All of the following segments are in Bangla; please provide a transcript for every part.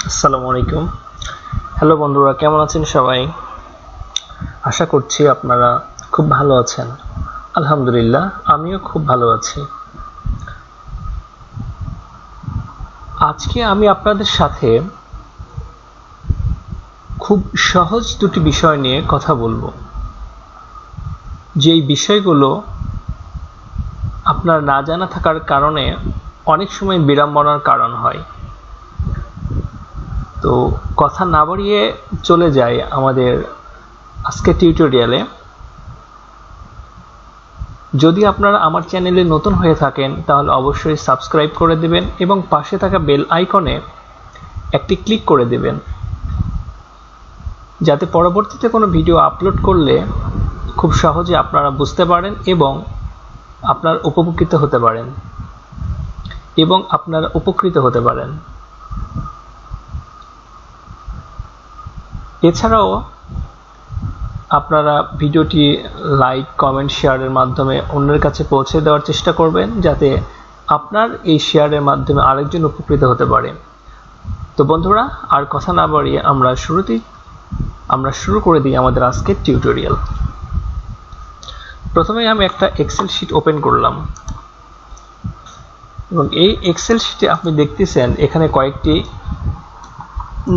আসসালামু আলাইকুম। হ্যালো বন্ধুরা, কেমন আছেন সবাই? আশা করছি আপনারা খুব ভালো আছেন। আলহামদুলিল্লাহ, আমিও খুব ভালো আছি। আজকে আমি আপনাদের সাথে খুব সহজ দুটি বিষয় নিয়ে কথা বলবো, যেই বিষয়গুলো আপনার না জানা থাকার কারণে অনেক সময় বিড়ম্বনার কারণ হয়। তো কথা না বাড়িয়ে চলে যাই আমাদের আজকের টিউটোরিয়ালে। যদি আপনারা আমার চ্যানেলে নতুন হয়ে থাকেন তাহলে অবশ্যই সাবস্ক্রাইব করে দেবেন এবং পাশে থাকা বেল আইকনে একটি ক্লিক করে দেবেন, যাতে পরবর্তীতে কোনো ভিডিও আপলোড করলে খুব সহজে আপনারা বুঝতে পারেন এবং আপনারা উপকৃত হতে পারেন। এছাড়াও আপনারা ভিডিওটি লাইক, কমেন্ট, শেয়ারের মাধ্যমে অন্যের কাছে পৌঁছে দেওয়ার চেষ্টা করবেন, যাতে আপনার এই শেয়ারের মাধ্যমে আরেকজন উপকৃত হতে পারে। তো বন্ধুরা, আর কথা না বাড়িয়ে আমরা শুরু করে দিই আমাদের আজকের টিউটোরিয়াল। প্রথমে আমি একটা এক্সেল শিট ওপেন করলাম এবং এই এক্সেল শিটে আপনি দেখতেছেন এখানে কয়েকটি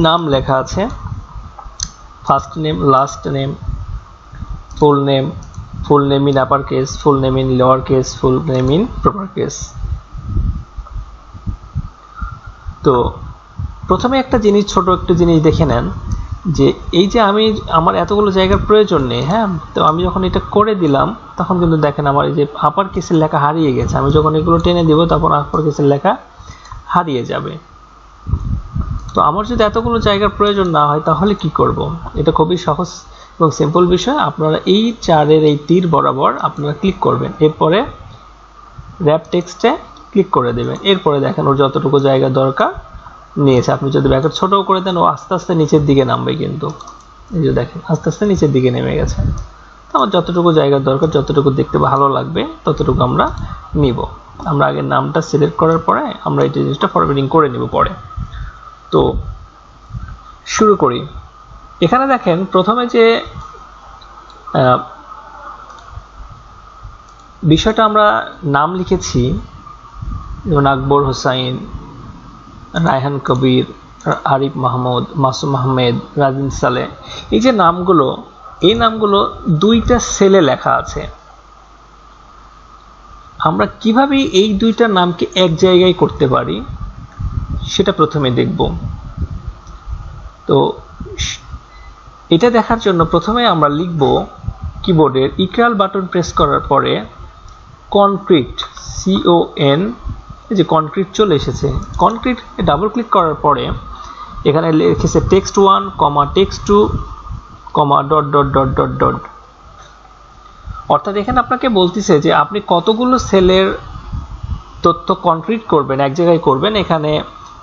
নাম লেখা আছে: first name, last name, full name in upper case, full name in lower case, full name in proper case। তো প্রথমে ছোট একটা জিনিস দেখে নেন, যে এই যে আমার এতগুলো জায়গার প্রয়োজন নেই। তো আমি যখন এটা করে দিলাম তখন কিন্তু দেখেন আমার এই যে আপার কেসের লেখা হারিয়ে গেছে। আমি যখন এগুলো টেনে দিব তখন আপার কেসের লেখা হারিয়ে যাবে। তো আমার যদি এতগুলো জায়গার প্রয়োজন না হয় তাহলে কি করব? এটা খুবই সহজ এবং সিম্পল বিষয়। আপনারা এই চারের এই তীর বরাবর আপনারা ক্লিক করবেন, এরপরে র্যাপ টেক্সটে ক্লিক করে দেবেন। এরপরে দেখেন ওর যতটুকু জায়গা দরকার নিয়েছে। আপনি যদি ব্র্যাকেট ছোটও করে দেন ও আস্তে আস্তে নিচের দিকে নামবে, কিন্তু এই যে দেখেন আস্তে আস্তে নিচের দিকে নেমে গেছে। তো আমার যতটুকু জায়গার দরকার, যতটুকু দেখতে ভালো লাগবে ততটুকু আমরা নিব। আমরা আগে নামটা সিলেক্ট করার পরে আমরা এই জিনিসটা ফরম্যাটিং করে নিব পরে। তো শুরু করি। এখানে দেখেন প্রথমে যে বিষয়টা আমরা নাম লিখেছি, যেমন আকবর হোসাইন, রায়হান কবির, আরিফ মাহমুদ, মাসুম আহমেদ, রাজিন সালে, এই যে নামগুলো, এই নামগুলো দুইটা সেলে লেখা আছে। আমরা কিভাবে এই দুইটা নামকে এক জায়গায় করতে পারি সেটা প্রথমে দেখব। তো এটা দেখার জন্য প্রথমে আমরা লিখব কিবোর্ডের ইকুয়াল বাটন প্রেস করার পরে কনক্রিট, CON, এই যে কনক্রিট চলে এসেছে। কনক্রিট ডাবল ক্লিক করার পরে এখানে লিখেছে text 1, text 2, dot dot dot dot dot. অর্থাৎ এখানে আপনাকে বলতেছে যে আপনি কতগুলো সেলের তথ্য কনক্রিট করবেন, এক জায়গায় করবেন। এখানে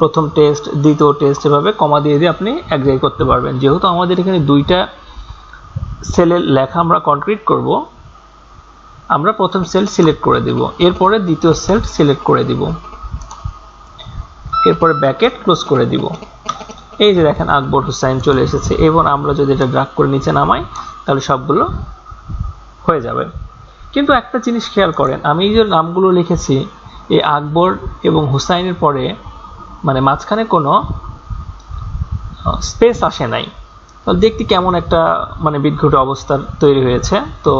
প্রথম টেক্সট, দ্বিতীয় টেক্সট, এভাবে কমা দিয়ে আপনি এক জায়গায় করতে পারবেন। যেহেতু আমাদের এখানে দুইটা সেলের লেখা আমরা কনক্রিট করব, আমরা প্রথম সেল সিলেক্ট করে দিব, এরপরে দ্বিতীয় সেল সিলেক্ট করে দিব, এরপরে ব্র্যাকেট ক্লোজ করে দিব। এই যে দেখেন আকবর হোসাইন চলে এসেছে। এবং আমরা যদি এটা ড্র্যাগ করে নিচে নামাই তাহলে সবগুলো হয়ে যাবে। কিন্তু একটা জিনিস খেয়াল করেন, আমি এই যে নামগুলো লিখেছি, এই আকবর এবং হুসাইনের পরে মানে মাঝখানে কোনো স্পেস আসে নাই। তাহলে দেখতে কেমন একটা বিদঘুটে অবস্থা তৈরি হয়েছে। তো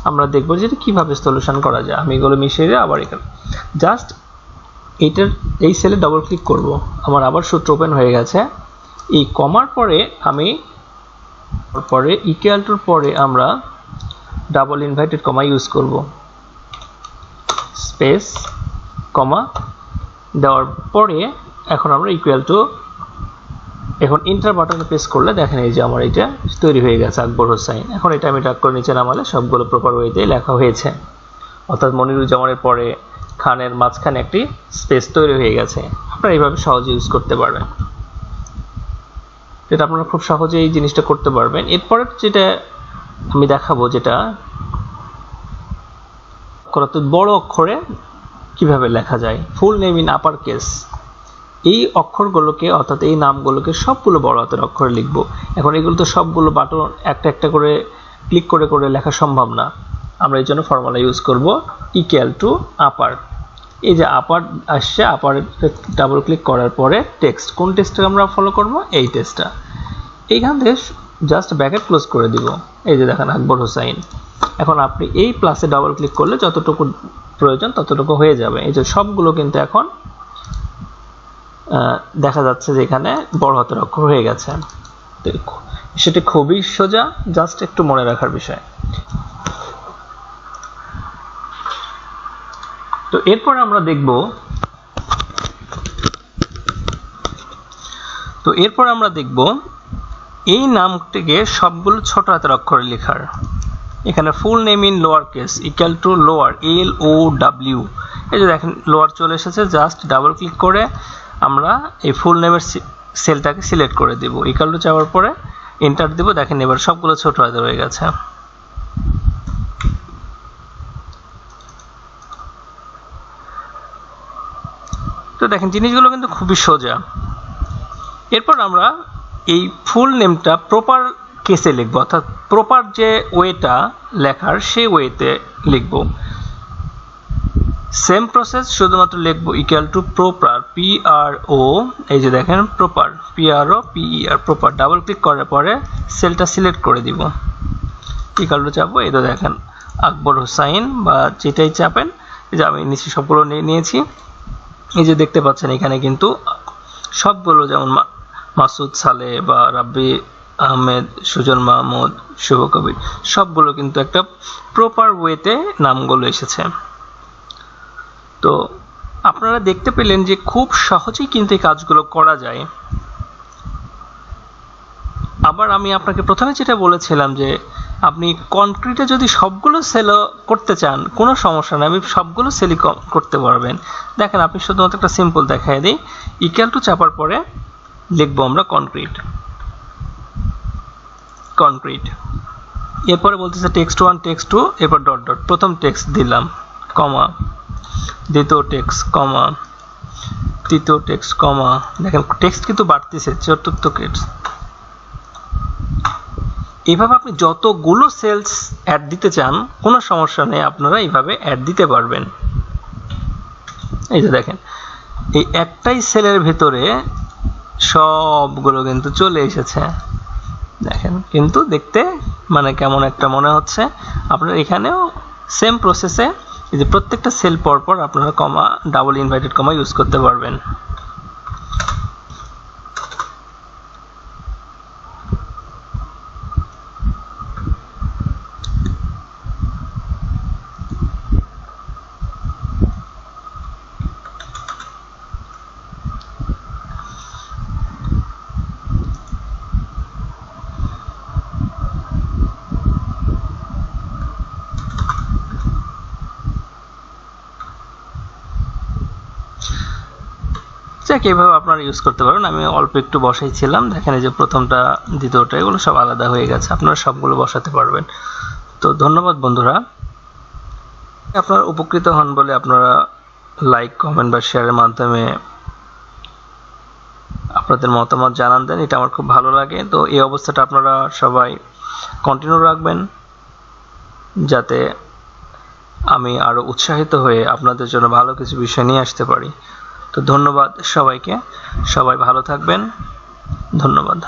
আমরা দেখবো যে কিভাবে সলিউশন করা যায়। আমি এগুলো মিশিয়ে দিয়ে আবার এখানে জাস্ট এই সেলে ডবল ক্লিক করব। আমার আবার সূত্র ওপেন হয়ে গেছে। এই কমার পরে ইকুয়াল টুর পরে আমরা ডাবল ইনভার্টেড কমা ইউজ করব, স্পেস কমা দেওয়ার পরে এখন আমরা ইকুয়াল টু, এখন এন্টার বাটনে প্রেস করলে দেখেন এই যে আমার এটা তৈরি হয়ে গেছে আকবর হোসাইন। এখন এটা আমি ড্র্যাগ করে নিচে নামালে সবগুলো প্রপার ওয়েতে লেখা হয়েছে। অর্থাৎ মনিরুজ্জামানের পরে খানের মাঝখানে একটি স্পেস তৈরি হয়ে গেছে। আপনারা এইভাবে সহজে ইউজ করতে পারবেন। এটা আপনারা খুব সহজে এই জিনিসটা করতে পারবেন। এরপরে যেটা আমি দেখাবো, যেটা বড় অক্ষরে কিভাবে লেখা যায়। Full name in upper case, এই অক্ষরগুলোকে অর্থাৎ এই নামগুলোকে সবগুলো বড় হাতের অক্ষরে লিখব। এখন এগুলো তো সবগুলো বাটন একটা একটা করে ক্লিক করে করে লেখা সম্ভব না, আমরা এই জন্য ফর্মুলা ইউজ করব ইকুয়াল টু আপার। এই যে আপার আসছে, আপার ডাবল ক্লিক করার পরে টেক্সট, কোন টেক্সটটা আমরা ফলো করব, এই টেক্সটটা। এইখান থেকে জাস্ট ব্র্যাকেট ক্লোজ করে দিব, এই যে দেখেন আকবর হোসাইন। এখন আপনি এই প্লাসে ডাবল ক্লিক করলে যতটুকু প্রয়োজন ততটুকু হয়ে যাবে। এই যে সবগুলো কিন্তু এখন দেখা যাচ্ছে যে এখানে বড় হাতের অক্ষর হয়ে গেছে। সেটা খুবই সোজা, জাস্ট একটু মনে রাখার বিষয়। তো এরপর আমরা দেখব এই নামটিকে সবগুলো ছোট হাতের অক্ষরে লেখার। এখানে full name in lower case equal to lower LOW। এই যে দেখেন লোয়ার চলে এসেছে, জাস্ট ডাবল ক্লিক করে আমরা এই ফুল নেমের সেলটাকে সিলেক্ট করে দেব। ইকুয়াল টু চাওয়ার পরে এন্টার দেব, দেখেন এবার সবগুলো ছোট হাতের হয়ে গেছে। তো দেখেন জিনিসগুলো কিন্তু খুবই সোজা। এরপর আমরা এই ফুল নেমটা প্রপার কেসে লিখব, অর্থাৎ প্রপার যে ওয়েটা লেখার সেই ওয়েতে লিখব। সেম প্রসেস, শুধুমাত্র লিখব ইকুয়াল টু প্রপার PRO। এই যে দেখেন proper PRO PER proper, double click করার পরে সেলটা সিলেক্ট করে দিব, ইকুয়াল টু চাপবো। এই তো দেখেন আকবর হোসাইন বা যেটাই চাপেন, এই যে আমি নিচে সবগুলো নিয়েছি। এই যে দেখতে পাচ্ছেন এখানে কিন্তু সবগুলো, যেমন মাসুদ সালে বা রাব্বি আহমেদ, সুজন মাহমুদ, শুভ কবির, সবগুলো কিন্তু একটা প্রপার ওয়েতে নামগুলো এসেছে। তো আপনারা দেখতে পেলেন যে খুব সহজেই কিন্তু এই কাজগুলো করা যায়। আবার আমি আপনাকে প্রথমে যেটা বলেছিলাম যে আপনি কনক্রিটে যদি সবগুলো সেল করতে চান কোনো সমস্যা নেই, আপনি সবগুলো সেলই করতে পারবেন। দেখেন আপনি শুধুমাত্র একটা সিম্পল দেখাই দিই, ইকুয়াল টু চাপার পরে লিখবো আমরা কনক্রিট। এরপরে বলতেছে টেক্সট 1 টেক্সট 2, এরপর ডট ডট, প্রথম টেক্সট দিলাম কমা, দ্বিতীয় টেক্সট কমা, তৃতীয় টেক্সট কমা। দেখেন টেক্সট কিন্তু বাড়তেছে, চতুর্থ টেক্সট। এইভাবে আপনি যতগুলো সেলস অ্যাড দিতে চান কোনো সমস্যা নেই, আপনারা এইভাবে অ্যাড দিতে পারবেন। এই যে দেখেন এই একটাই সেলের ভিতরে সবগুলো কিন্তু চলে এসেছে। দেখেন কিন্তু দেখতে মানে কেমন একটা মনে হচ্ছে। আপনার এখানেও সেম প্রসেসে এই যে প্রত্যেকটা সেল পরপর আপনারা কমা, ডাবল ইনভার্টেড কমা ইউজ করতে পারবেন। এইভাবে আপনারা ইউজ করতে পারবেন। আমি অল্প একটু বসাইছিলাম, দেখেন এই যে প্রথমটা দ্বিতীয়টা এগুলো সব আলাদা হয়ে গেছে, আপনারা সবগুলো বসাতে পারবেন। তো ধন্যবাদ বন্ধুরা, আপনারা উপকৃত হন বলে আপনারা লাইক, কমেন্ট বা শেয়ারের মাধ্যমে আপনাদের মতামত জানান দেন, এটা আমার খুব ভালো লাগে। তো এই অবস্থাটা আপনারা সবাই কন্টিনিউ রাখবেন যাতে আমি আরো উৎসাহিত হয়ে আপনাদের জন্য ভালো কিছু বিষয় নিয়ে আসতে পারি। তো ধন্যবাদ সবাইকে, সবাই ভালো থাকবেন, ধন্যবাদ।